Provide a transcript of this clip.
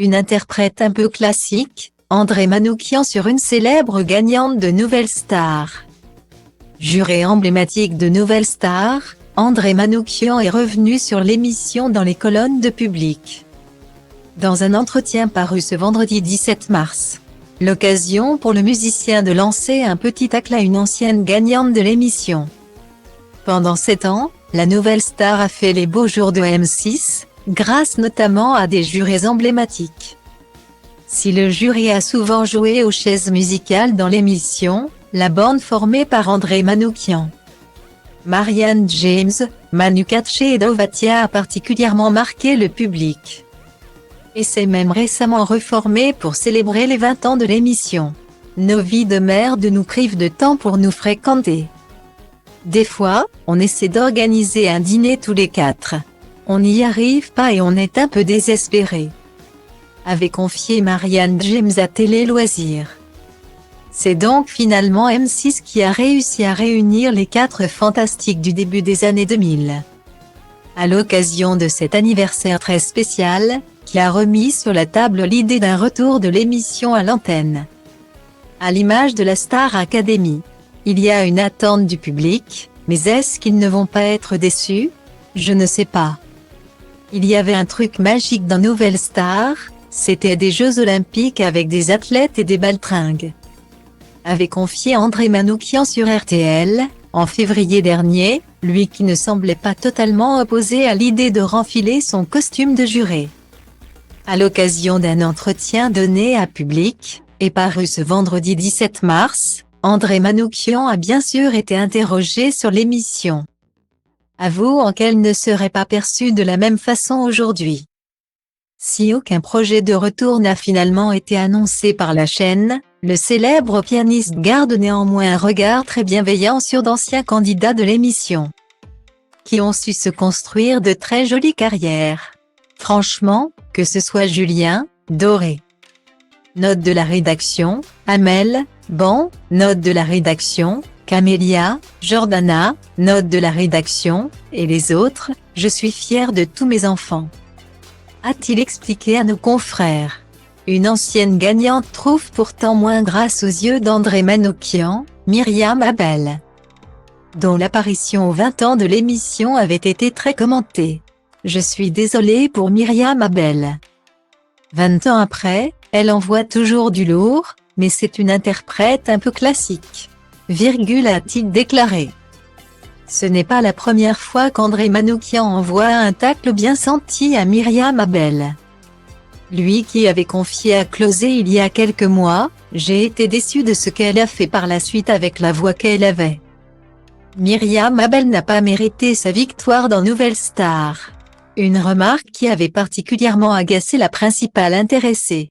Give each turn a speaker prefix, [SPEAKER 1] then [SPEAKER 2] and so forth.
[SPEAKER 1] Une interprète un peu classique, André Manoukian sur une célèbre gagnante de Nouvelle Star. Juré emblématique de Nouvelle Star, André Manoukian est revenu sur l'émission dans les colonnes de Public. Dans un entretien paru ce vendredi 17 mars. L'occasion pour le musicien de lancer un petit tacle à une ancienne gagnante de l'émission. Pendant 7 ans, la Nouvelle Star a fait les beaux jours de M6, grâce notamment à des jurés emblématiques. Si le jury a souvent joué aux chaises musicales dans l'émission, la bande formée par André Manoukian, Marianne James, Manu Katché et Dovatia a particulièrement marqué le public. Et s'est même récemment reformée pour célébrer les 20 ans de l'émission. Nos vies de merde nous privent de temps pour nous fréquenter. Des fois, on essaie d'organiser un dîner tous les 4. On n'y arrive pas et on est un peu désespéré, avait confié Marianne James à Télé Loisirs. C'est donc finalement M6 qui a réussi à réunir les 4 fantastiques du début des années 2000. À l'occasion de cet anniversaire très spécial, qui a remis sur la table l'idée d'un retour de l'émission à l'antenne. À l'image de la Star Academy, il y a une attente du public, mais est-ce qu'ils ne vont pas être déçus? Je ne sais pas. Il y avait un truc magique dans Nouvelle Star, c'était des Jeux Olympiques avec des athlètes et des baltringues, avait confié André Manoukian sur RTL, en février dernier, lui qui ne semblait pas totalement opposé à l'idée de renfiler son costume de juré. À l'occasion d'un entretien donné à Public, et paru ce vendredi 17 mars, André Manoukian a bien sûr été interrogé sur l'émission, avouant qu'elle ne serait pas perçue de la même façon aujourd'hui. Si aucun projet de retour n'a finalement été annoncé par la chaîne, le célèbre pianiste garde néanmoins un regard très bienveillant sur d'anciens candidats de l'émission, qui ont su se construire de très jolies carrières. Franchement, que ce soit Julien, Doré. Note de la rédaction, Amel, bon, note de la rédaction, Camélia, Jordana, note de la rédaction, et les autres, je suis fier de tous mes enfants, a-t-il expliqué à nos confrères. Une ancienne gagnante trouve pourtant moins grâce aux yeux d'André Manoukian, Myriam Abel, dont l'apparition aux 20 ans de l'émission avait été très commentée. Je suis désolée pour Myriam Abel. 20 ans après, elle envoie toujours du lourd, mais c'est une interprète un peu classique, a-t-il déclaré. Ce n'est pas la première fois qu'André Manoukian envoie un tacle bien senti à Myriam Abel. Lui qui avait confié à Closé il y a quelques mois, « J'ai été déçu de ce qu'elle a fait par la suite avec la voix qu'elle avait. Myriam Abel n'a pas mérité sa victoire dans Nouvelle Star. » Une remarque qui avait particulièrement agacé la principale intéressée.